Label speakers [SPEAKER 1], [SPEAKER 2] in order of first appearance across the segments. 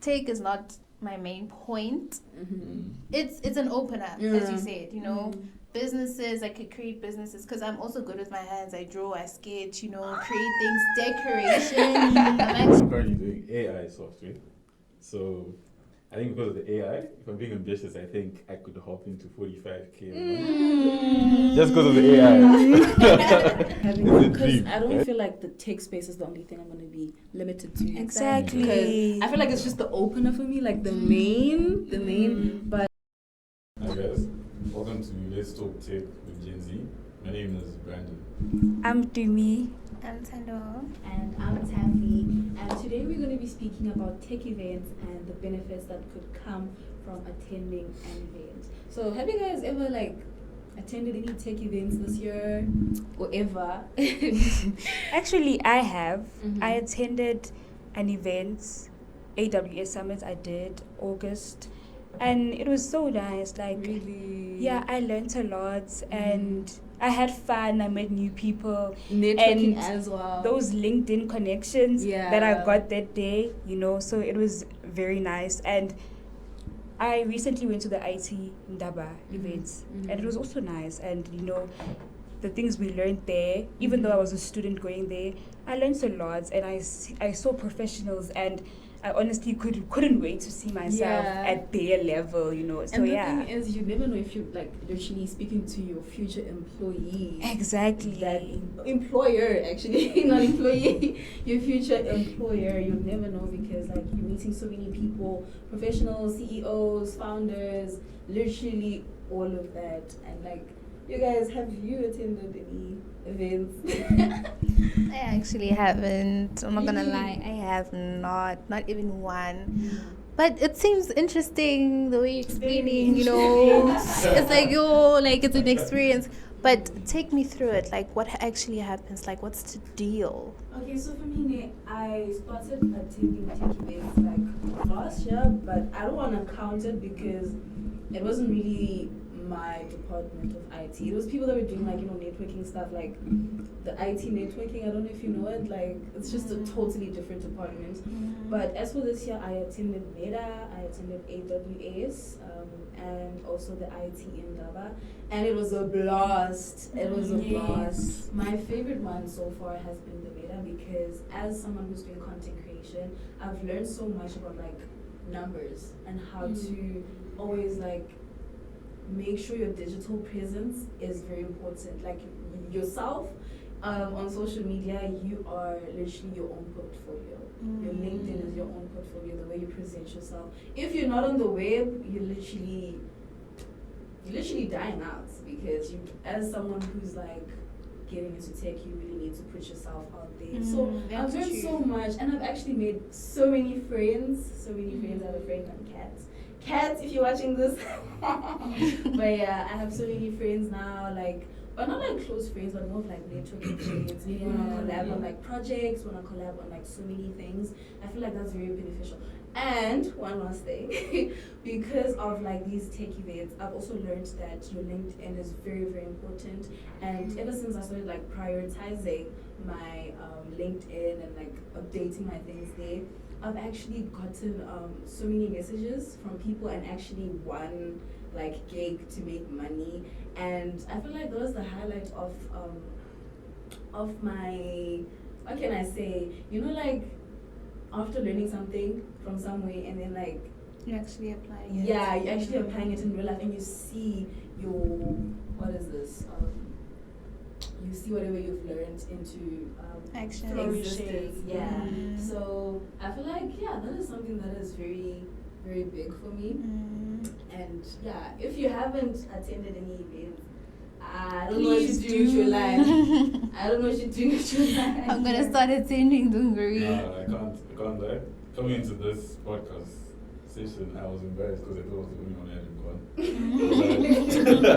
[SPEAKER 1] tech is not my main point. It's an opener, as you said, you know. Businesses, I could create businesses because I'm also good with my hands. I draw, I sketch, you know, create things, decoration.
[SPEAKER 2] I'm currently doing AI software. So I think because of the AI, if I'm being ambitious, I think I could hop into 45K a month. Just because of the AI.
[SPEAKER 3] Because I don't feel like the tech space is the only thing I'm going to be limited to.
[SPEAKER 1] Exactly.
[SPEAKER 3] Because I feel like it's just the opener for me, like the main, but...
[SPEAKER 2] Hi guys, welcome to Let's Talk Tech with Gen Z. My name is Brandon.
[SPEAKER 4] I'm Dumi.
[SPEAKER 1] I'm Tando.
[SPEAKER 3] And I'm Taffy. And today we're going to be speaking about tech events and the benefits that could come from attending an event. So have you guys ever attended any tech events this year or ever?
[SPEAKER 4] Actually, I have. I attended an event, AWS Summit. I did August, and it was so nice.
[SPEAKER 3] Really?
[SPEAKER 4] Yeah, I learned a lot and I had fun. I met new people.
[SPEAKER 3] Networking
[SPEAKER 4] and
[SPEAKER 3] as well.
[SPEAKER 4] Those LinkedIn connections that I got that day, you know, so it was very nice. And I recently went to the IT Ndaba events, and it was also nice. And, you know, the things we learned there, even though I was a student going there, I learned a lot, and I saw professionals, and I honestly couldn't wait to see myself at their level, you know. So
[SPEAKER 3] and the thing is, you never know if you're literally speaking to your future employee.
[SPEAKER 4] Exactly.
[SPEAKER 3] That employer, actually, not employee. Your future employer. You'll never know because you're meeting so many people, professionals, CEOs, founders, literally all of that. And you guys, have you attended any events?
[SPEAKER 1] I actually haven't. I'm not gonna lie. I have not even one. But it seems interesting the way you're explaining, you know. It's it's an experience. But take me through it. What actually happens? What's the deal?
[SPEAKER 3] Okay, so for me, I started attending tech events last year, but I don't want to count it because it wasn't really my department of IT. It was people that were doing networking stuff, the IT networking. I don't know if you know it. It's just a totally different department. But as for this year, I attended Meta, I attended AWS, and also the IT in Daba, and it was a blast. It was a blast. My favorite one so far has been the Meta because as someone who's doing content creation, I've learned so much about numbers and how to always make sure your digital presence is very important. Yourself, on social media, you are literally your own portfolio. Your LinkedIn is your own portfolio, the way you present yourself. If you're not on the web, you're literally dying out because as someone who's getting into tech, you really need to put yourself out there. So I've learned so much, and I've actually made so many friends. I have a friend named Kat, if you're watching this. But yeah, I have so many friends now, but not close friends, but more of networking friends. We want to collab on projects, want to collab on so many things. I feel that's very beneficial. And one last thing, because of these tech events, I've also learned that your LinkedIn is very, very important. And ever since I started prioritizing my LinkedIn and updating my things there, I've actually gotten so many messages from people and actually one gig to make money, and I feel that was the highlight of my, what can I say, after learning something from somewhere and then
[SPEAKER 1] You're actually applying it.
[SPEAKER 3] Yeah, you're actually applying it in real life and you see your, what is this? You see whatever you've learned into
[SPEAKER 1] action,
[SPEAKER 3] existence. Yeah. So I feel that is something that is very, very big for me. And yeah, if you haven't attended any events, I don't know what you're doing with your life. I don't know what you're doing with your life.
[SPEAKER 1] I'm gonna start attending, don't worry.
[SPEAKER 2] No, I can't lie. Coming into this podcast session, I was embarrassed because I thought I was the only one I hadn't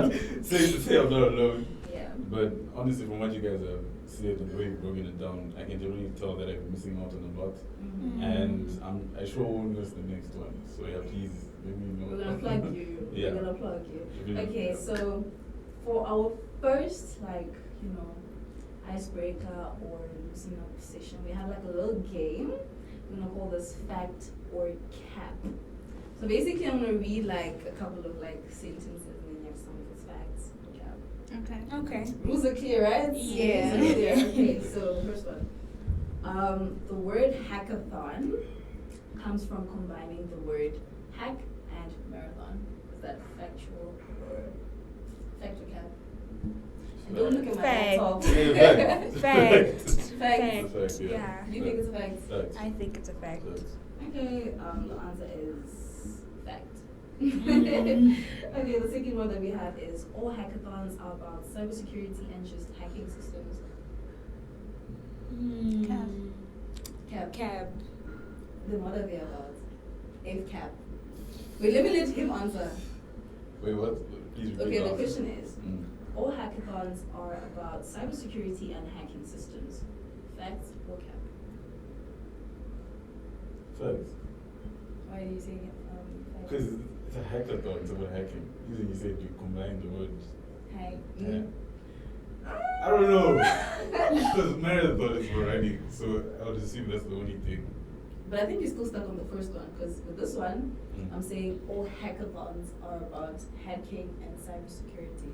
[SPEAKER 2] gone. Safe to say I'm not alone.
[SPEAKER 3] Yeah.
[SPEAKER 2] But honestly, from what you guys have said and the way you've broken it down, I can generally tell that I'm missing out on a lot. And I sure won't miss the next one. So yeah, please let me know.
[SPEAKER 3] We're gonna plug you.
[SPEAKER 2] Yeah.
[SPEAKER 3] We're gonna plug you. Okay, so for our first icebreaker or loosening up session, we have a little game. We're gonna call this fact or cap. So basically, I'm gonna read like a couple of like sentences and then you have some of its facts. Cap.
[SPEAKER 4] Okay.
[SPEAKER 3] Rules are clear, right?
[SPEAKER 4] Yeah.
[SPEAKER 3] Rules are clear. Okay, so first one. The word hackathon comes from combining the word hack and marathon. Is that factual or fact or cap? And don't look at my
[SPEAKER 4] Fact.
[SPEAKER 3] laptop.
[SPEAKER 4] Fact.
[SPEAKER 3] Fact.
[SPEAKER 2] Fact,
[SPEAKER 4] Yeah.
[SPEAKER 3] You think it's a fact?
[SPEAKER 2] Facts.
[SPEAKER 4] I think it's a fact.
[SPEAKER 3] Okay, the answer is fact. Okay, the second one that we have is all hackathons are about cybersecurity and just hacking systems. Cap. Then what are they about? If cap. Wait, let me let him answer.
[SPEAKER 2] Wait, what? Please repeat
[SPEAKER 3] Okay, the
[SPEAKER 2] answer.
[SPEAKER 3] question is, all hackathons are about cybersecurity and hacking systems. Facts or cap?
[SPEAKER 2] Facts.
[SPEAKER 3] Why are you saying facts?
[SPEAKER 2] Because it's a hackathon, it's about hacking. Usually you said you combine the words.
[SPEAKER 3] Hack.
[SPEAKER 2] Yeah. I don't know. Because marathon is for running, so I would assume that's the only thing.
[SPEAKER 3] But I think you're still stuck on the first one, because with this one,
[SPEAKER 2] Mm.
[SPEAKER 3] I'm saying all hackathons are about hacking and cybersecurity.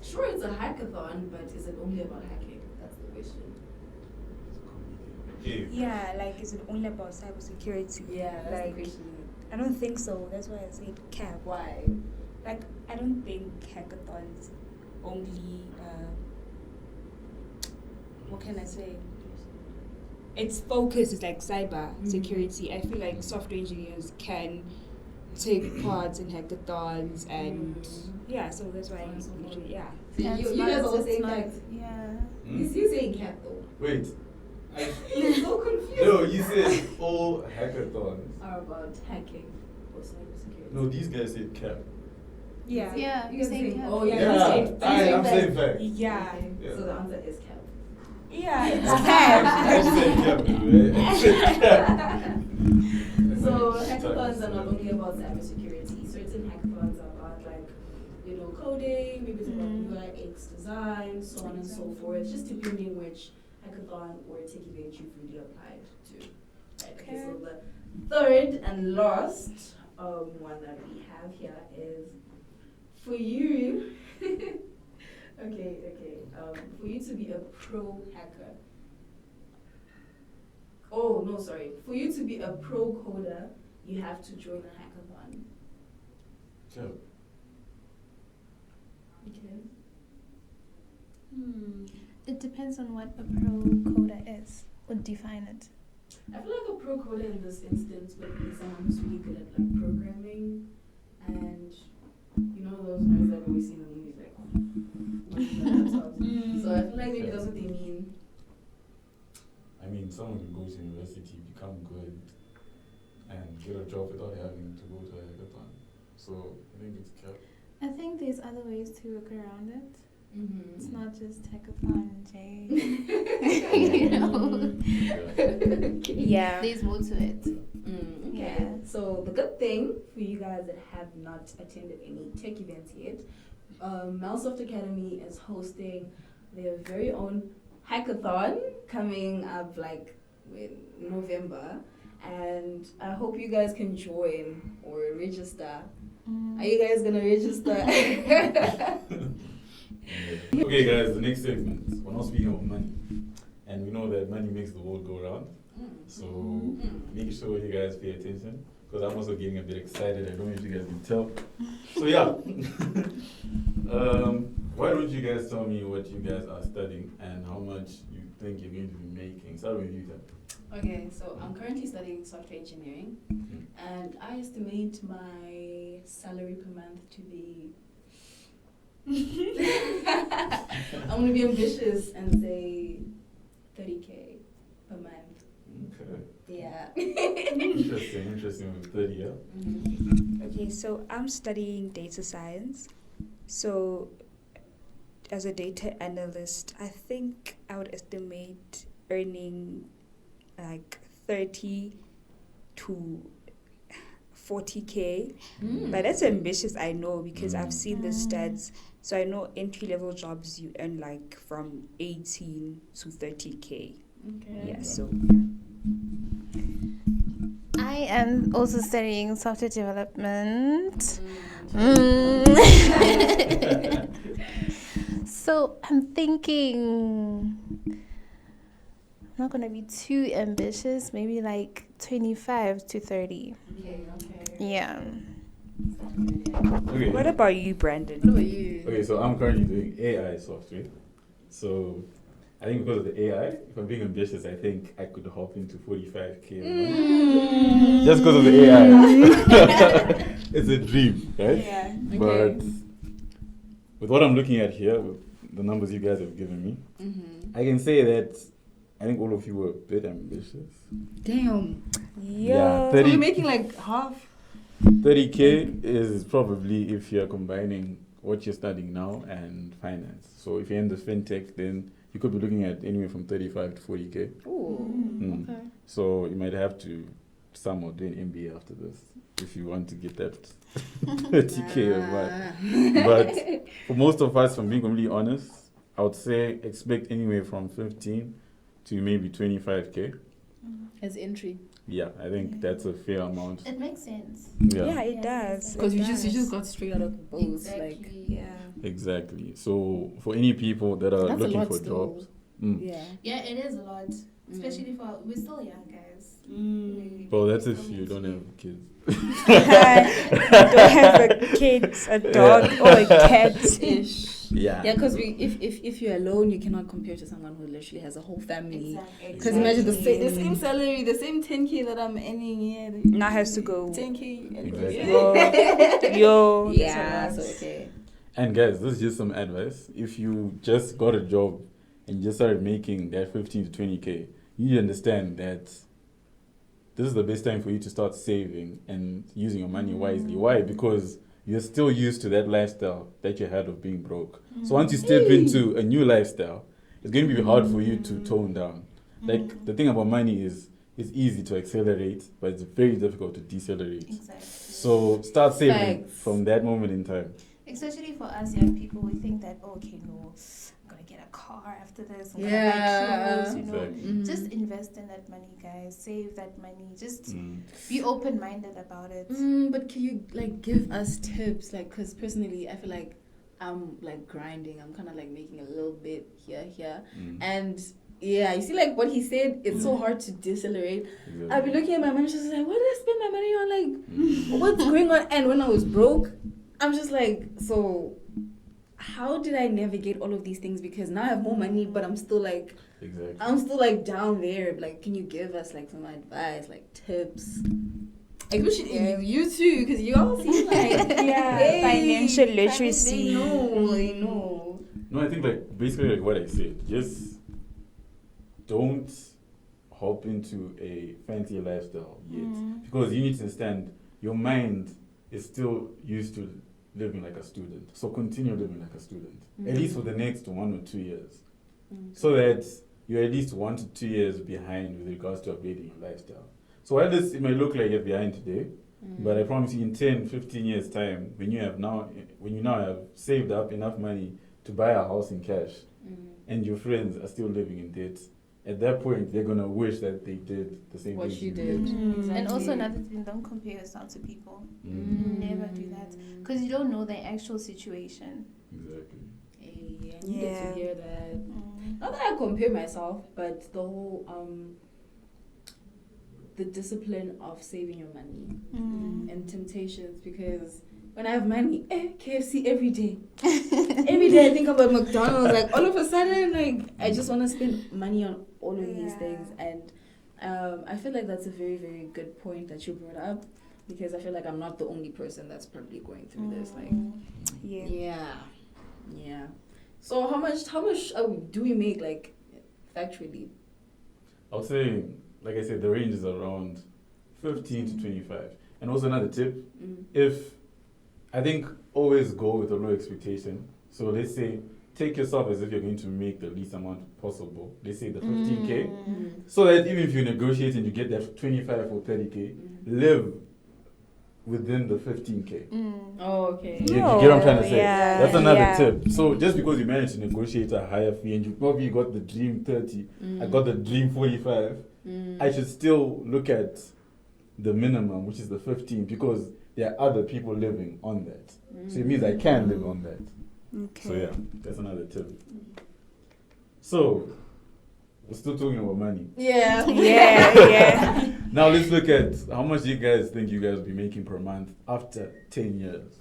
[SPEAKER 3] Sure, it's a hackathon, but is it only about hacking? That's the question.
[SPEAKER 2] Hey,
[SPEAKER 4] Yeah, like, is it only about cybersecurity?
[SPEAKER 3] Yeah, that's
[SPEAKER 4] like,
[SPEAKER 3] the question.
[SPEAKER 4] I don't think so. That's why I said cap.
[SPEAKER 3] Why?
[SPEAKER 4] Like, I don't think hackathons only, what can I say? Its focus is like cyber security. I feel like software engineers can take part in hackathons and yeah, so that's why
[SPEAKER 3] So on and so
[SPEAKER 4] usually, yeah.
[SPEAKER 3] So you guys are all saying facts.
[SPEAKER 1] Yeah.
[SPEAKER 3] He's saying cap though.
[SPEAKER 2] wait.
[SPEAKER 3] He's so confused.
[SPEAKER 2] No, you said all hackathons.
[SPEAKER 3] Are about hacking or cybersecurity.
[SPEAKER 2] No, these guys said cap.
[SPEAKER 4] Yeah.
[SPEAKER 1] Yeah,
[SPEAKER 3] You
[SPEAKER 1] you're
[SPEAKER 3] guys
[SPEAKER 1] saying
[SPEAKER 3] think,
[SPEAKER 1] cap.
[SPEAKER 3] oh
[SPEAKER 4] Yeah,
[SPEAKER 3] yeah,
[SPEAKER 4] you said
[SPEAKER 2] I'm saying fact.
[SPEAKER 4] Yeah.
[SPEAKER 3] Okay,
[SPEAKER 2] Yeah.
[SPEAKER 3] so the answer is cap.
[SPEAKER 4] Yeah, it's
[SPEAKER 2] I
[SPEAKER 4] cap.
[SPEAKER 2] said cap, right? I said cap.
[SPEAKER 3] So hackathons are not only about cybersecurity. Certain hackathons are about like, coding, maybe it's about UI, UX design, so on and so forth. Just depending which hackathon or tech event you've really applied to. Right? Okay, so the third and last one that we have here is for you. Okay. For you to be a pro hacker. Oh, no, sorry. For you to be a pro coder, you have to join a hackathon.
[SPEAKER 2] Cap.
[SPEAKER 3] Okay.
[SPEAKER 1] It depends on what a pro coder is. Would define it.
[SPEAKER 3] I feel like a pro coder in this instance would be someone who's really good at like programming and those nerds that we always see in the movies like working on laptops. So I feel like maybe that's what they mean.
[SPEAKER 2] I mean, someone can go to university, become good, and get a job without having to go to a hackathon. So I think it's cap.
[SPEAKER 1] I think there's other ways to work around it.
[SPEAKER 3] Mm-hmm.
[SPEAKER 1] It's not just hackathon, Jay.
[SPEAKER 4] Yeah.
[SPEAKER 1] There's more to it.
[SPEAKER 3] Okay.
[SPEAKER 1] Yeah.
[SPEAKER 3] So the good thing for you guys that have not attended any tech events yet, Melsoft Academy is hosting their very own hackathon coming up like in November, and I hope you guys can join or register. Are you guys gonna register?
[SPEAKER 2] Okay, guys, the next segment. We're not speaking about money, and we know that money makes the world go round. So make sure you guys pay attention, because I'm also getting a bit excited. I don't know if you guys can tell. So yeah, why don't you guys tell me what you guys are studying and how much you think you're going to be making? Start with you, then.
[SPEAKER 3] Okay, so I'm currently studying software engineering, and I estimate my salary per month to be. I'm gonna be ambitious and say 30K per month.
[SPEAKER 2] Okay.
[SPEAKER 3] Yeah.
[SPEAKER 2] Interesting with 30, yeah?
[SPEAKER 4] Okay, so I'm studying data science. So as a data analyst, I think I would estimate earning like 30 to 40K. But that's ambitious, I know, because I've seen the stats. So I know entry-level jobs you earn like from 18 to 30K.
[SPEAKER 3] Okay.
[SPEAKER 4] Yeah, so
[SPEAKER 1] am also studying software development. So I'm thinking I'm not gonna be too ambitious, maybe like 25 to 30.
[SPEAKER 3] Okay.
[SPEAKER 1] Yeah.
[SPEAKER 2] Okay.
[SPEAKER 4] What about you, Brandon?
[SPEAKER 3] What about you?
[SPEAKER 2] Okay, so I'm currently doing AI software. So I think because of the AI, if I'm being ambitious, I think I could hop into 45K a month. Just because of the AI. It's a dream, right?
[SPEAKER 4] Yeah.
[SPEAKER 2] But with what I'm looking at here, with the numbers you guys have given me, I can say that I think all of you were a bit ambitious.
[SPEAKER 3] Damn.
[SPEAKER 2] Yeah,
[SPEAKER 3] So we're making like half.
[SPEAKER 2] 30K is probably if you're combining what you're studying now and finance. So if you're in the fintech, then you could be looking at anywhere from 35 to 40K.
[SPEAKER 3] Ooh. Okay.
[SPEAKER 2] So you might have to somewhat do an MBA after this if you want to get that 30K a month. But for most of us, if I'm being completely honest, I would say expect anywhere from 15 to maybe 25K.
[SPEAKER 3] As entry.
[SPEAKER 2] Yeah, I think that's a fair amount.
[SPEAKER 1] It makes sense.
[SPEAKER 4] Yeah, it does.
[SPEAKER 3] Because
[SPEAKER 4] It
[SPEAKER 3] you just
[SPEAKER 4] does.
[SPEAKER 3] got straight out of the boat.
[SPEAKER 1] Exactly.
[SPEAKER 3] Like,
[SPEAKER 4] Yeah.
[SPEAKER 2] Exactly. So for any people that are
[SPEAKER 3] That's a
[SPEAKER 2] looking
[SPEAKER 3] lot
[SPEAKER 2] for
[SPEAKER 3] still.
[SPEAKER 2] jobs,
[SPEAKER 3] yeah.
[SPEAKER 1] Yeah, it is a lot. Especially for we're still young guys.
[SPEAKER 2] well, that's if you don't have kids.
[SPEAKER 4] Don't have a kid, a dog, or a cat.
[SPEAKER 3] Ish.
[SPEAKER 2] Yeah.
[SPEAKER 3] Yeah, because if you're alone, you cannot compare to someone who literally has a whole family.
[SPEAKER 1] Exactly.
[SPEAKER 3] Because imagine the same salary, the same 10K that I'm earning here.
[SPEAKER 4] Now has to go.
[SPEAKER 3] 10K.
[SPEAKER 2] Exactly.
[SPEAKER 4] Yo.
[SPEAKER 3] Yeah,
[SPEAKER 4] that's a
[SPEAKER 3] so
[SPEAKER 4] lot.
[SPEAKER 3] okay.
[SPEAKER 2] And guys, this is just some advice. If you just got a job and just started making that 15 to 20K, you need to understand that this is the best time for you to start saving and using your money wisely. Why? Because you're still used to that lifestyle that you had of being broke. So once you step into a new lifestyle, it's going to be hard for you to tone down. Like, the thing about money is it's easy to accelerate, but it's very difficult to decelerate.
[SPEAKER 1] Exactly.
[SPEAKER 2] So start saving
[SPEAKER 3] Facts.
[SPEAKER 2] from that moment in time.
[SPEAKER 1] Especially for us young people, we think that okay, no, I'm gonna get a car after this. I'm
[SPEAKER 3] Yeah.
[SPEAKER 1] gonna buy clothes, you know.
[SPEAKER 2] Exactly.
[SPEAKER 1] Just invest in that money, guys. Save that money. Just be open-minded about it.
[SPEAKER 3] But can you like give us tips? Like, because personally, I feel like I'm like grinding. I'm kind of like making a little bit here, and yeah, you see, like what he said, it's so hard to decelerate.
[SPEAKER 2] Exactly.
[SPEAKER 3] I've been looking at my money, just like, what did I spend my money on? Like, what's going on? And when I was broke, I'm just like, so how did I navigate all of these things? Because now I have more money, but I'm still like, down there. Like, can you give us like some advice, like tips? Especially you too, because you all seem like
[SPEAKER 4] financial literacy.
[SPEAKER 3] They know.
[SPEAKER 2] No, I think like basically like what I said, just don't hop into a fancy lifestyle yet. Because you need to understand your mind is still used to living like a student. So continue living like a student. At least for the next 1 or 2 years. So that you're at least 1 to 2 years behind with regards to updating your lifestyle. So while this, it may look like you're behind today, but I promise you in 10, 15 years time, when you now have saved up enough money to buy a house in cash, and your friends are still living in debt, at that point they're gonna wish that they did the same
[SPEAKER 3] What
[SPEAKER 2] thing
[SPEAKER 3] you did. Exactly.
[SPEAKER 1] And also another thing, don't compare yourself to people. Never do that. Because you don't know their actual situation.
[SPEAKER 2] Exactly.
[SPEAKER 3] Yeah, I needed to hear that. Not that I compare myself, but the whole the discipline of saving your money and temptations. Because when I have money, KFC every day. Every day I think about McDonald's. Like all of a sudden, like I just want to spend money on all of these things. And I feel like that's a very, very good point that you brought up. Because I feel like I'm not the only person that's probably going through this. Like, yeah. So how much do we make, like, factually?
[SPEAKER 2] I would say, like I said, the range is around 15 to 25. And also another tip, I think always go with a low expectation. So let's say, take yourself as if you're going to make the least amount possible. Let's say the 15K. So that even if you negotiate and you get that 25 or 30K, live within the 15K.
[SPEAKER 3] Oh, okay.
[SPEAKER 2] You get what I'm trying to say?
[SPEAKER 4] Yeah.
[SPEAKER 2] That's another tip. So just because you managed to negotiate a higher fee and you probably got the dream 30, I got the dream 45, I should still look at the minimum, which is the 15, because there are other people living on that. So it means I can live on that.
[SPEAKER 4] Okay.
[SPEAKER 2] So yeah, that's another tip. So we're still talking about money.
[SPEAKER 3] Yeah.
[SPEAKER 4] Yeah.
[SPEAKER 2] Now let's look at how much you guys think you guys will be making per month after 10 years.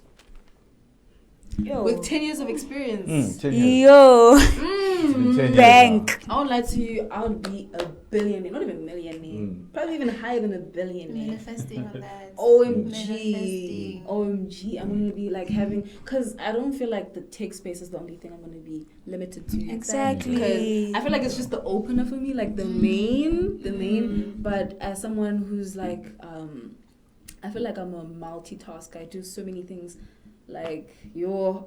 [SPEAKER 4] Yo.
[SPEAKER 3] With 10 years of experience.
[SPEAKER 2] 10 years.
[SPEAKER 4] Yo.
[SPEAKER 2] It's been 10 years
[SPEAKER 4] Bank.
[SPEAKER 2] now.
[SPEAKER 3] I won't lie to you, I would be a billionaire, not even millionaire, probably even higher than a billionaire.
[SPEAKER 1] Manifesting on that.
[SPEAKER 3] OMG, OMG, I'm gonna be like having, because I don't feel like the tech space is the only thing I'm gonna be limited to.
[SPEAKER 4] Exactly.
[SPEAKER 3] Because I feel like it's just the opener for me, like the main. But as someone who's like, I feel like I'm a multitasker. I do so many things. Like,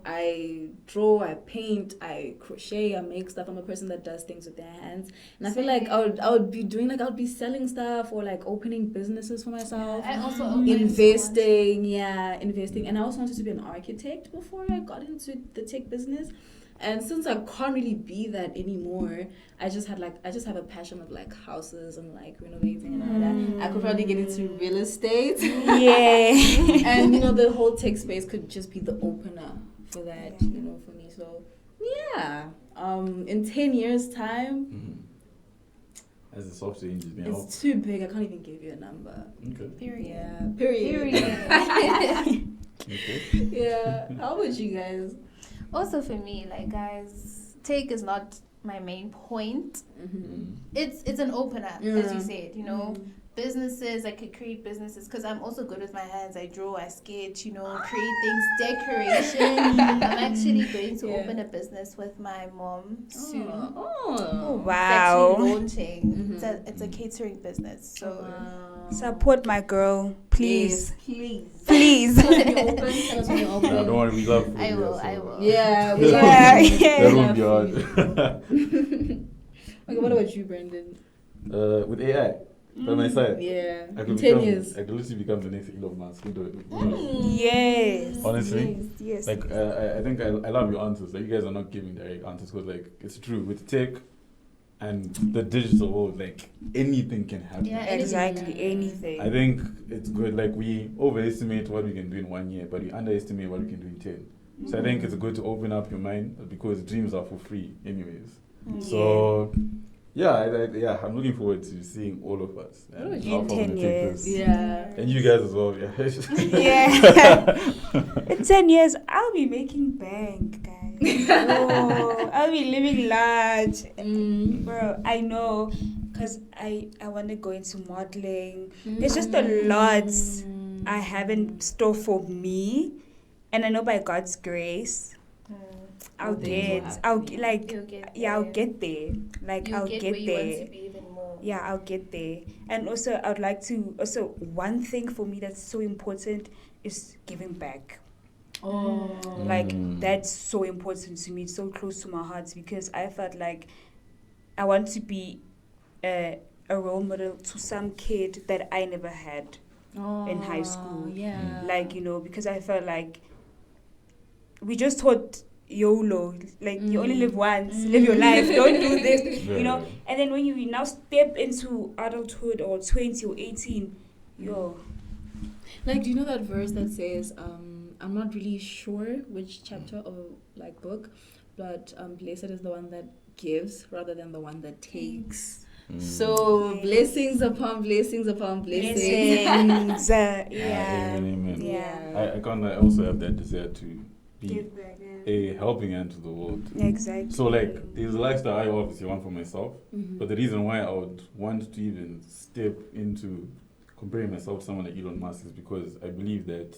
[SPEAKER 3] I draw, I paint, I crochet, I make stuff. I'm a person that does things with their hands. And I feel like I would be doing, like, I would be selling stuff or, like, opening businesses for myself.
[SPEAKER 1] I also
[SPEAKER 3] investing. And I also wanted to be an architect before I got into the tech business. And since I can't really be that anymore, I just have a passion of like houses and like renovating and all that. I could probably get into real estate.
[SPEAKER 4] Yeah.
[SPEAKER 3] And the whole tech space could just be the opener for that, for me. So yeah. In 10 years time,
[SPEAKER 2] as a software engineer,
[SPEAKER 3] it's too big. I can't even give you a number.
[SPEAKER 2] Okay.
[SPEAKER 1] Period.
[SPEAKER 3] Yeah. Period.
[SPEAKER 2] Okay.
[SPEAKER 3] Yeah. How about you guys?
[SPEAKER 1] Also for me, like guys, tech is not my main point. It's an opener, as you said, businesses, I could create businesses because I'm also good with my hands. I draw, I sketch, create things, decoration. I'm actually going to open a business with my mom soon.
[SPEAKER 4] Oh,
[SPEAKER 1] It's
[SPEAKER 4] wow.
[SPEAKER 1] actually launching. It's a catering business. So
[SPEAKER 4] Support my girl, please.
[SPEAKER 3] Yes, please.
[SPEAKER 4] Please.
[SPEAKER 3] Tell us when you're open.
[SPEAKER 2] No, don't worry, we love food.
[SPEAKER 1] I will.
[SPEAKER 3] Yeah, we
[SPEAKER 4] Yeah,
[SPEAKER 3] love
[SPEAKER 4] yeah.
[SPEAKER 2] That won't be hard.
[SPEAKER 3] Okay, what about you, Brandon?
[SPEAKER 2] With AI, by my side,
[SPEAKER 3] Yeah,
[SPEAKER 2] I
[SPEAKER 3] in
[SPEAKER 2] could
[SPEAKER 3] 10 years.
[SPEAKER 2] I could literally become the next Elon Musk.
[SPEAKER 4] Yes.
[SPEAKER 2] Honestly,
[SPEAKER 4] Yes.
[SPEAKER 2] like I think I love your answers. Like you guys are not giving direct answers because like it's true with tech and the digital world. Like anything can happen.
[SPEAKER 1] Yeah,
[SPEAKER 4] Exactly. Anything.
[SPEAKER 2] I think it's good. Like we overestimate what we can do in 1 year, but we underestimate what we can do in 10. So I think it's good to open up your mind because dreams are for free, anyways. So yeah, I'm looking forward to seeing all of us. And
[SPEAKER 3] In
[SPEAKER 2] how far we're
[SPEAKER 4] 10
[SPEAKER 2] gonna take
[SPEAKER 4] years.
[SPEAKER 2] this.
[SPEAKER 3] Yeah.
[SPEAKER 2] And you guys as well. Yeah.
[SPEAKER 4] Yeah. In 10 years, I'll be making bank, guys. Oh, I'll be living large. Bro, I know. Because I want to go into modeling. There's just a lot I have in store for me. And I know by God's grace, I'll get there. Like, I'll get there. Like, I'll get
[SPEAKER 1] where you
[SPEAKER 4] there.
[SPEAKER 1] want to be even more.
[SPEAKER 4] Yeah, I'll get there. And also, I would like to, one thing for me that's so important is giving back. Like, that's so important to me. It's so close to my heart because I felt like I want to be a role model to some kid that I never had in high school.
[SPEAKER 3] Yeah.
[SPEAKER 4] Like, because I felt like we just taught YOLO, like you only live once, live your life, don't do this, and then when you now step into adulthood or 20 or 18,
[SPEAKER 3] Like, do you know that verse that says, I'm not really sure which chapter or like book, but blessed is the one that gives rather than the one that takes. So blessings upon blessings upon blessings.
[SPEAKER 2] Amen.
[SPEAKER 4] Yeah.
[SPEAKER 2] I kind of also have that desire to be
[SPEAKER 4] Give back,
[SPEAKER 2] a helping hand to the world.
[SPEAKER 4] Exactly.
[SPEAKER 2] So like there's a lifestyle I obviously want for myself, but the reason why I would want to even step into comparing myself to someone like Elon Musk is because I believe that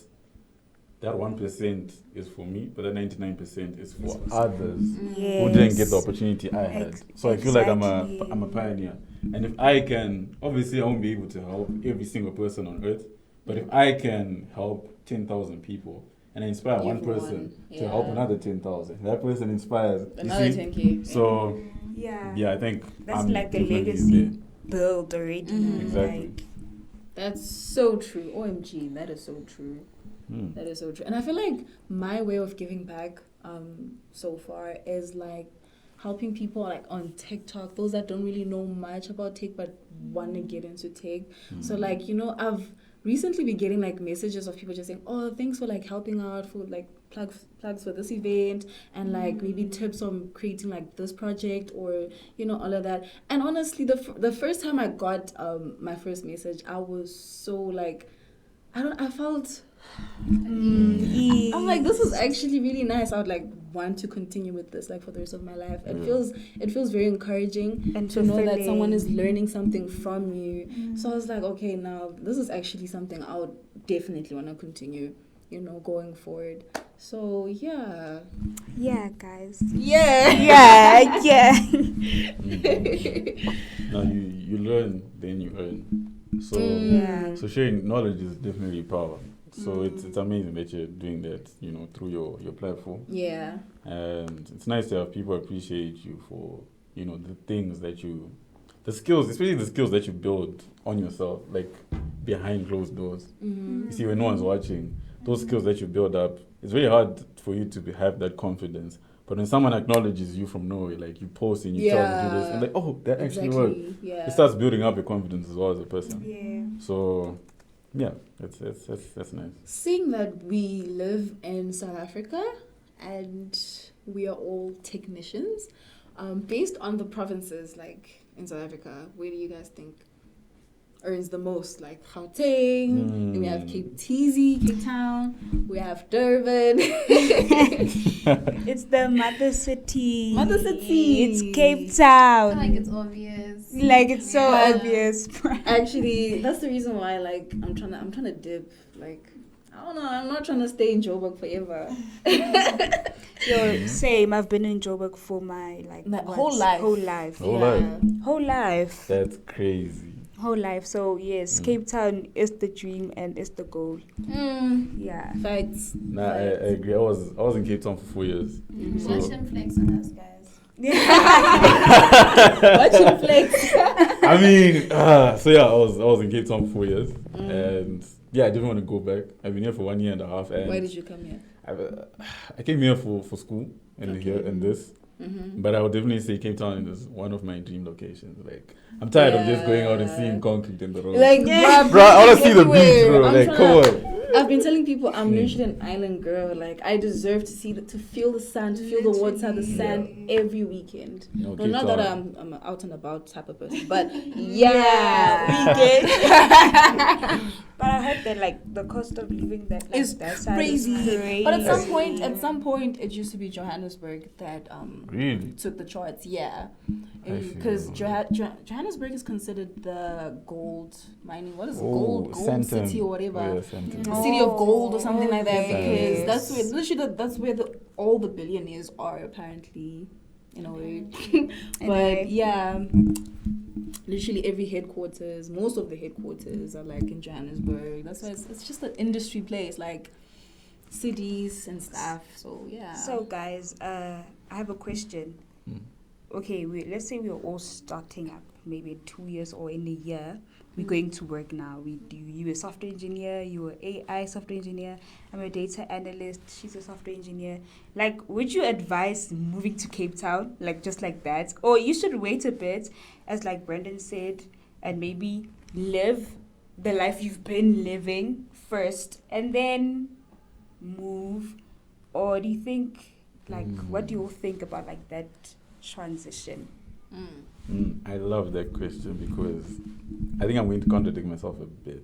[SPEAKER 2] 1% is for me, but that 99% is for others who didn't get the opportunity I had. So I feel like I'm a pioneer. And if I can, obviously I won't be able to help every single person on earth, but if I can help 10,000 people and I inspire one person to help another 10,000, that person inspires
[SPEAKER 3] another 10K.
[SPEAKER 2] So
[SPEAKER 4] yeah,
[SPEAKER 2] I think
[SPEAKER 4] that's
[SPEAKER 2] I'm
[SPEAKER 4] like the
[SPEAKER 2] definitely
[SPEAKER 4] legacy built already.
[SPEAKER 2] Exactly.
[SPEAKER 4] Like,
[SPEAKER 3] that's so true. OMG, that is so true. That is so true. And I feel like my way of giving back so far is like helping people like on TikTok, those that don't really know much about tech but want to get into tech. So like, you know, I've recently been getting like messages of people just saying, oh, thanks for like helping out for like plugs for this event, and like maybe tips on creating like this project, or you know, all of that. And honestly, the first time I got my first message, I was so like, I felt I'm like, this is actually really nice. I would like want to continue with this like for the rest of my life. It feels very encouraging and to know that someone is learning something from you. So I was like, okay, now this is actually something I would definitely want to continue, you know, going forward. So yeah,
[SPEAKER 4] guys,
[SPEAKER 3] yeah.
[SPEAKER 2] Now you learn, then you earn. So so sharing knowledge is definitely power. So it's amazing that you're doing that, you know, through your platform.
[SPEAKER 3] Yeah.
[SPEAKER 2] And it's nice to have people appreciate you for, you know, the things that the skills, especially the skills that you build on yourself, like behind closed doors. You see, when no one's watching, those skills that you build up, it's very hard for you to have that confidence. But when someone acknowledges you from nowhere, like you post and you try to do this, and like, oh, that actually worked.
[SPEAKER 3] Yeah.
[SPEAKER 2] It starts building up your confidence as well as a person.
[SPEAKER 4] Yeah.
[SPEAKER 2] So, yeah, that's nice.
[SPEAKER 3] Seeing that we live in South Africa and we are all technicians, based on the provinces, like in South Africa, where do you guys think earns the most? Like Gauteng, then we have Cape Town, we have Durban.
[SPEAKER 4] It's the mother city. It's Cape
[SPEAKER 1] I
[SPEAKER 4] Town.
[SPEAKER 1] feel like it's obvious.
[SPEAKER 4] Like it's so obvious.
[SPEAKER 3] Actually, that's the reason why like I'm trying to dip. Like, I don't know, I'm not trying to stay in Joburg forever.
[SPEAKER 4] Yo, same. I've been in Joburg for my
[SPEAKER 3] whole life.
[SPEAKER 4] Whole life.
[SPEAKER 2] That's crazy.
[SPEAKER 4] Whole life. So yes, Cape Town is the dream and is the goal. Yeah.
[SPEAKER 3] Facts.
[SPEAKER 2] Nah, I agree. I was in Cape Town for 4 years.
[SPEAKER 1] Watch him flex on us, guys.
[SPEAKER 3] Watch him flex.
[SPEAKER 2] I mean, so yeah, I was in Cape Town for 4 years, and yeah, I didn't want to go back. I've been here for 1 year and a half. And
[SPEAKER 3] why did you come here?
[SPEAKER 2] I came here for school and here and this. But I would definitely say Cape Town is one of my dream locations. Like, I'm tired of just going out and seeing concrete in the road.
[SPEAKER 3] Like,
[SPEAKER 2] bro, I want to see the beach, bro. Like, come on.
[SPEAKER 3] I've been telling people I'm usually an island girl. Like, I deserve to to feel the sun, to feel the water, the sand every weekend.
[SPEAKER 2] No,
[SPEAKER 3] Well, not
[SPEAKER 2] Town.
[SPEAKER 3] that I'm an out and about type of person, but weekend.
[SPEAKER 4] But I heard that like the cost of living that like,
[SPEAKER 3] It's
[SPEAKER 4] that side
[SPEAKER 3] crazy.
[SPEAKER 4] is crazy.
[SPEAKER 3] But at some point, it used to be Johannesburg that
[SPEAKER 2] Really?
[SPEAKER 3] took the charts. Yeah,
[SPEAKER 2] I see.
[SPEAKER 3] because Johannesburg is considered the gold mining. What is it?
[SPEAKER 2] Oh,
[SPEAKER 3] gold
[SPEAKER 2] Sandton.
[SPEAKER 3] city or whatever.
[SPEAKER 2] Oh, yeah, Sandton.
[SPEAKER 3] The city of gold or something like that.
[SPEAKER 4] Okay.
[SPEAKER 3] Because that's where all the billionaires are apparently. In a way. But yeah. Literally every headquarters, most of the headquarters are like in Johannesburg. That's why it's just an industry place, like cities and stuff. So yeah.
[SPEAKER 4] So guys, I have a question. Okay, let's say we're all starting up, maybe in 2 years or in a year. We're going to work now. You a software engineer, you a AI software engineer, I'm a data analyst, she's a software engineer. Like, would you advise moving to Cape Town, like just like that? Or you should wait a bit, as like Brendan said, and maybe live the life you've been living first and then move? Or do you think, like, what do you all think about like that transition?
[SPEAKER 2] I love that question because I think I'm going to contradict myself a bit.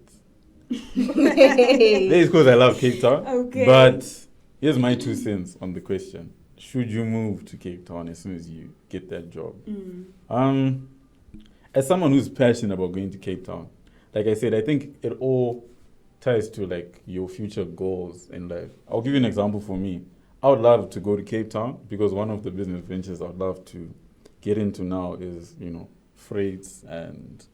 [SPEAKER 2] It's because I love Cape Town.
[SPEAKER 4] Okay.
[SPEAKER 2] But here's my 2 cents on the question. Should you move to Cape Town as soon as you get that job? As someone who's passionate about going to Cape Town, like I said, I think it all ties to like your future goals in life. I'll give you an example for me. I would love to go to Cape Town because one of the business ventures I'd love to get into now is, you know, freights and,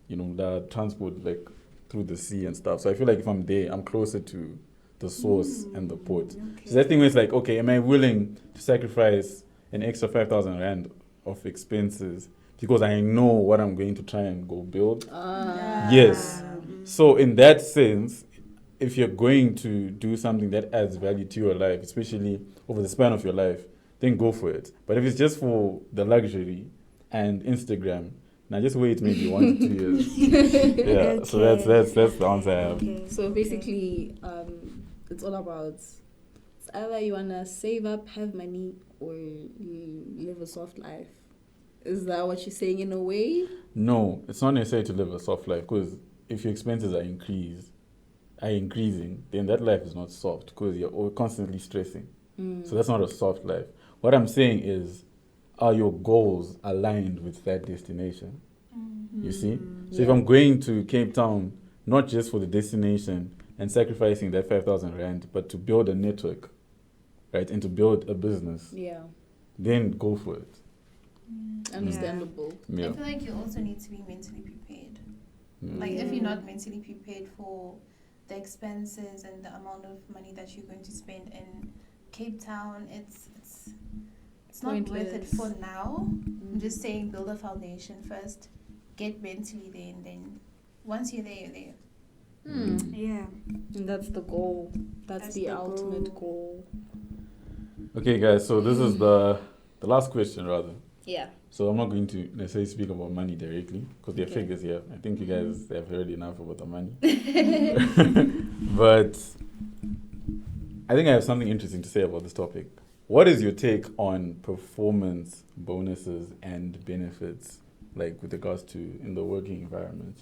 [SPEAKER 2] you know, the transport like through the sea and stuff. So I feel like if I'm there, I'm closer to the source and the port.
[SPEAKER 4] Okay.
[SPEAKER 2] So that thing where it's like, okay, am I willing to sacrifice an extra 5,000 rand of expenses because I know what I'm going to try and go build? Yes. So in that sense, if you're going to do something that adds value to your life, especially over the span of your life, then go for it. But if it's just for the luxury and Instagram, Now just wait maybe 1 to 2 years. Yeah. So that's the answer I have.
[SPEAKER 4] Okay.
[SPEAKER 3] So basically, it's all about, it's either you wanna save up, have money, or live a soft life. Is that what you're saying in a way?
[SPEAKER 2] No, it's not necessary to live a soft life, because if your expenses are increasing, then that life is not soft, because you're constantly stressing. So that's not a soft life. What I'm saying is, are your goals aligned with that destination? You see? So if I'm going to Cape Town, not just for the destination and sacrificing that 5,000 rand, but to build a network, right, and to build a business, then go for it.
[SPEAKER 3] Understandable.
[SPEAKER 2] Yeah.
[SPEAKER 1] I feel like you also need to be mentally prepared.
[SPEAKER 2] Yeah.
[SPEAKER 1] Like if you're not mentally prepared for the expenses and the amount of money that you're going to spend in Cape Town, it's not worth it for now. I'm just saying, build a foundation first, get mentally there, and then once you're there, you're there.
[SPEAKER 4] Yeah.
[SPEAKER 3] And that's the goal. That's the ultimate goal.
[SPEAKER 2] Okay, guys, so this is the last question, rather.
[SPEAKER 3] Yeah.
[SPEAKER 2] So I'm not going to necessarily speak about money directly, because there are figures here. I think you guys have heard enough about the money. But I think I have something interesting to say about this topic. What is your take on performance bonuses and benefits, like with regards to in the working environment?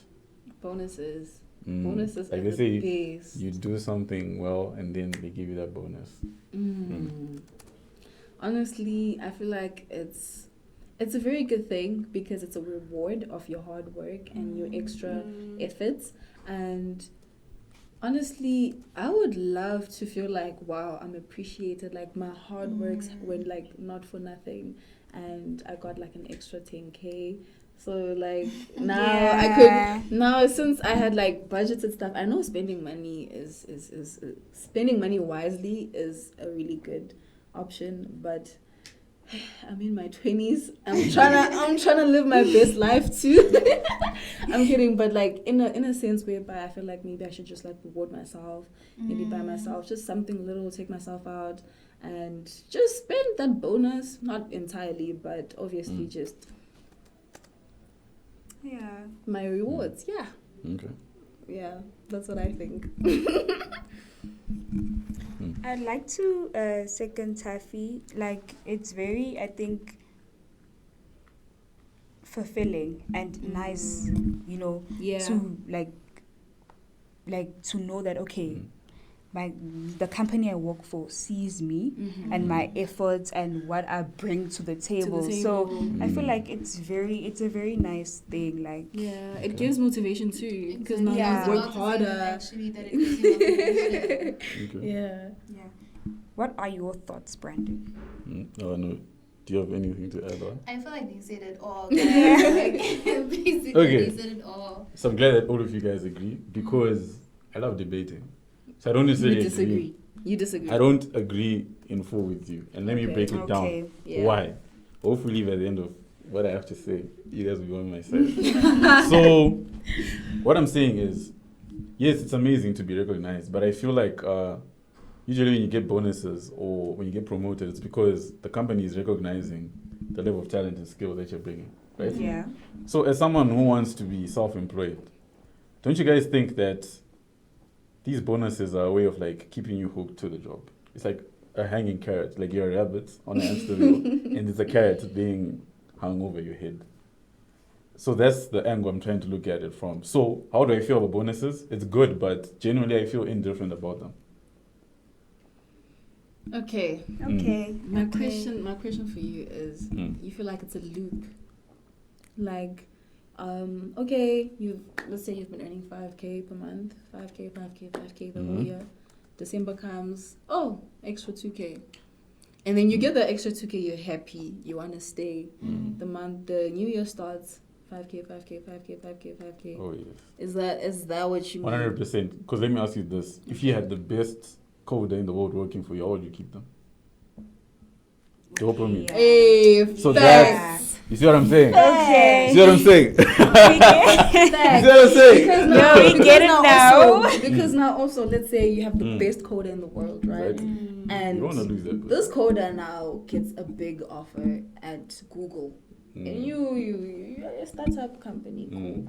[SPEAKER 3] Bonuses. Bonuses
[SPEAKER 2] like
[SPEAKER 3] are
[SPEAKER 2] let's
[SPEAKER 3] the
[SPEAKER 2] say
[SPEAKER 3] best.
[SPEAKER 2] you do something well and then they give you that bonus.
[SPEAKER 3] Honestly, I feel like it's a very good thing, because it's a reward of your hard work and your extra efforts. And honestly, I would love to feel like, wow, I'm appreciated, like my hard works went like not for nothing, and I got like an extra 10K. So like now since I had like budgeted stuff, I know spending money is spending money wisely is a really good option, but I'm in my 20s. I'm trying to live my best life too. I'm kidding, but like in a sense whereby I feel like maybe I should just like reward myself, maybe buy myself just something little, take myself out, and just spend that bonus, not entirely, but obviously just my rewards. Yeah.
[SPEAKER 2] Okay.
[SPEAKER 3] Yeah, that's what I think.
[SPEAKER 4] I'd like to second Taffy. Like, it's very, I think, fulfilling and nice, you know, to like to know that, okay, the company I work for sees me and my efforts and what I bring to the table. So I feel like it's a very nice thing. Like,
[SPEAKER 3] it gives motivation too, because now you work harder.
[SPEAKER 1] Actually, that it gives you motivation.
[SPEAKER 2] Okay.
[SPEAKER 4] yeah. What are your thoughts, Brandon?
[SPEAKER 2] Oh, no. Do you have anything to add on?
[SPEAKER 1] I feel like they said it all. Basically,
[SPEAKER 2] Okay.
[SPEAKER 1] they said it all.
[SPEAKER 2] So I'm glad that all of you guys agree, because I love debating. So I don't necessarily agree.
[SPEAKER 3] You disagree.
[SPEAKER 2] I don't agree in full with you. And let me break it down.
[SPEAKER 3] Yeah.
[SPEAKER 2] Why? Hopefully by the end of what I have to say, you guys will be on my side. So what I'm saying is, yes, it's amazing to be recognized, but I feel like usually when you get bonuses or when you get promoted, it's because the company is recognizing the level of talent and skill that you're bringing, right?
[SPEAKER 4] Yeah.
[SPEAKER 2] So as someone who wants to be self-employed, don't you guys think that these bonuses are a way of like keeping you hooked to the job? It's like a hanging carrot, like you're a rabbit on an hamster wheel, and there's a carrot being hung over your head. So that's the angle I'm trying to look at it from. So how do I feel about bonuses? It's good, but generally I feel indifferent about them.
[SPEAKER 3] Okay. My question for you is, you feel like it's a loop. Like, okay, let's say you've been earning 5K per month, 5K the whole year. December comes, extra 2K. And then you get the extra 2K, you're happy, you want to stay. The new year starts, 5K.
[SPEAKER 2] Oh, yes.
[SPEAKER 3] Is that what you mean?
[SPEAKER 2] 100%. Because let me ask you this. If you had the best coder in the world working for you, how would you keep them? Dopamine.
[SPEAKER 3] Hey,
[SPEAKER 2] So that's, you see what I'm saying?
[SPEAKER 4] Okay.
[SPEAKER 2] You see what I'm saying? You see what I'm saying?
[SPEAKER 4] We get it now.
[SPEAKER 3] Because now also, let's say you have the best coder in the world, right? And
[SPEAKER 2] you don't want to lose that.
[SPEAKER 3] this coder now gets a big offer at Google. And you're a startup company, cool.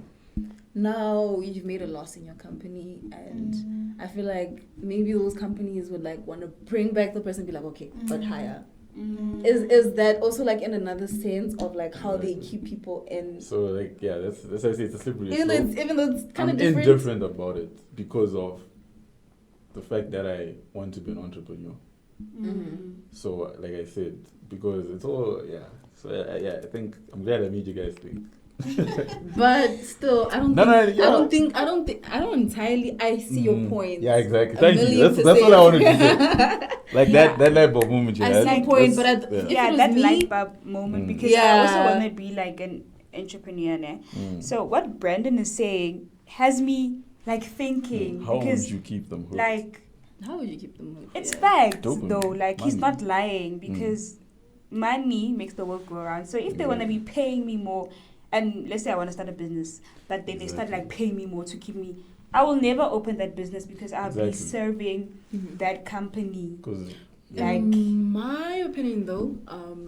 [SPEAKER 3] Now you've made a loss in your company, and I feel like maybe those companies would like want to bring back the person and be like, okay, but higher. Is that also like in another sense of like how they keep people in?
[SPEAKER 2] So like that's why I say it's a slippery
[SPEAKER 3] Even though it's kind of different.
[SPEAKER 2] I'm indifferent about it because of the fact that I want to be an entrepreneur. So like I said, because it's all So I think I'm glad I made you guys think.
[SPEAKER 3] But still, I don't entirely. I see your point.
[SPEAKER 2] Yeah, exactly. Thank you. That's what I wanted to say. Like that light bulb moment you had.
[SPEAKER 3] I see your point, but
[SPEAKER 4] that light bulb moment, because I also want to be like an entrepreneur. So what Brandon is saying has me like thinking.
[SPEAKER 2] How
[SPEAKER 4] because,
[SPEAKER 2] would you keep them hooked?
[SPEAKER 4] Like,
[SPEAKER 3] how would you keep them hooked?
[SPEAKER 4] It's facts
[SPEAKER 2] Dopamine.
[SPEAKER 4] though. Like
[SPEAKER 2] Money.
[SPEAKER 4] he's not lying, because money makes the world go around. So if they want to be paying me more, and let's say I want to start a business, but then they start like paying me more to keep me, I will never open that business because I'll be serving that company.
[SPEAKER 3] Like, in my opinion though,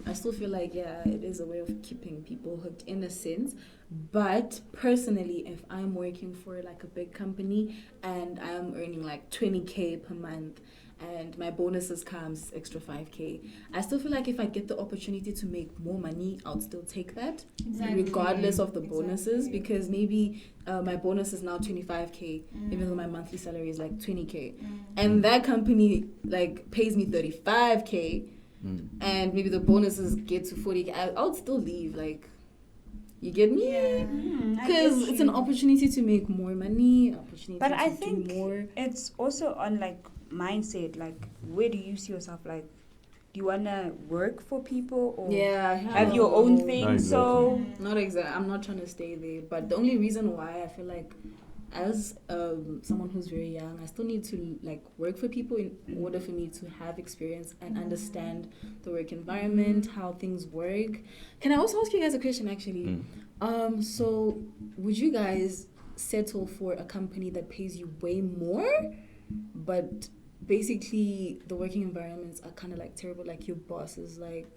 [SPEAKER 3] I still feel like it is a way of keeping people hooked in a sense. But personally, if I'm working for like a big company and I'm earning like 20K per month, and my bonuses comes extra 5K, I still feel like if I get the opportunity to make more money, I'll still take that, regardless of the bonuses, because maybe my bonus is now 25K, even though my monthly salary is like 20K, and that company like pays me 35K, and maybe the bonuses get to 40K, I'll still leave. Like, you get me? Because it's an opportunity to make more money,
[SPEAKER 4] but I think do more. It's also on like mindset, like where do you see yourself? Like, do you wanna work for people or have your own thing?
[SPEAKER 2] Not exactly.
[SPEAKER 4] So
[SPEAKER 3] not exactly. I'm not trying to stay there, but the only reason why I feel like, as someone who's very young, I still need to like work for people in order for me to have experience and understand the work environment, how things work. Can I also ask you guys a question actually? So would you guys settle for a company that pays you way more, but basically the working environments are kind of like terrible, like your boss is like,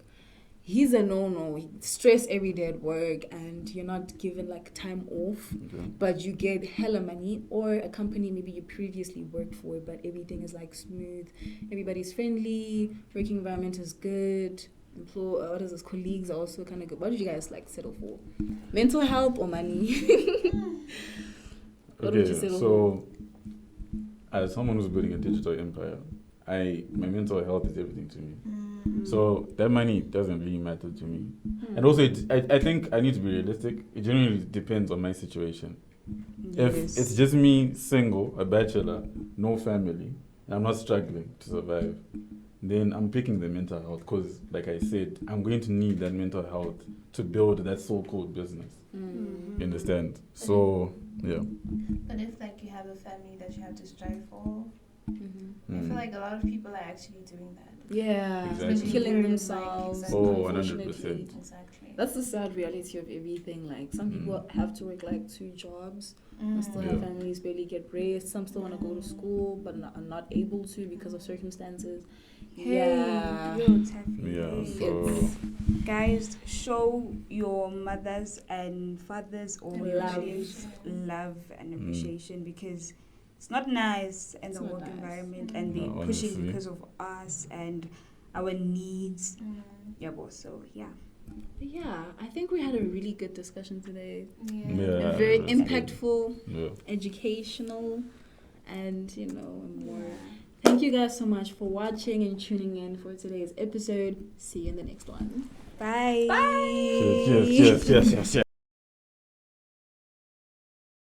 [SPEAKER 3] he's a no-no, stress every day at work, and you're not given like time off, but you get hella money? Or a company maybe you previously worked for, but everything is like smooth, everybody's friendly, working environment is good, colleagues are also kind of good. What did you guys like settle for? Mental health or money? What would you settle for?
[SPEAKER 2] As someone who's building a digital empire, my mental health is everything to me. So that money doesn't really matter to me. And also, I think I need to be realistic. It generally depends on my situation. If it's just me, single, a bachelor, no family, and I'm not struggling to survive, then I'm picking the mental health because, like I said, I'm going to need that mental health to build that so-called business. You understand? So, yeah.
[SPEAKER 1] But if like you have a family that you have to strive for, I feel like a lot of people are actually doing that.
[SPEAKER 3] Yeah,
[SPEAKER 2] exactly.
[SPEAKER 3] Killing themselves.
[SPEAKER 1] Exactly.
[SPEAKER 2] Oh, 100%.
[SPEAKER 1] Exactly.
[SPEAKER 3] That's the sad reality of everything. Like, some people have to work like 2 jobs. Some still have families, barely get raised. Some still want to go to school, but are not able to because of circumstances.
[SPEAKER 2] So
[SPEAKER 4] guys, show your mothers and fathers all love and appreciation, because it's not nice in the work environment, and they're pushing because of us and our needs.
[SPEAKER 3] Yeah, I think we had a really good discussion today.
[SPEAKER 2] Very
[SPEAKER 3] impactful, educational, and more. Thank you guys so much for watching and tuning in for today's episode. See you in the next one.
[SPEAKER 4] Bye.
[SPEAKER 3] Bye.
[SPEAKER 2] Cheers.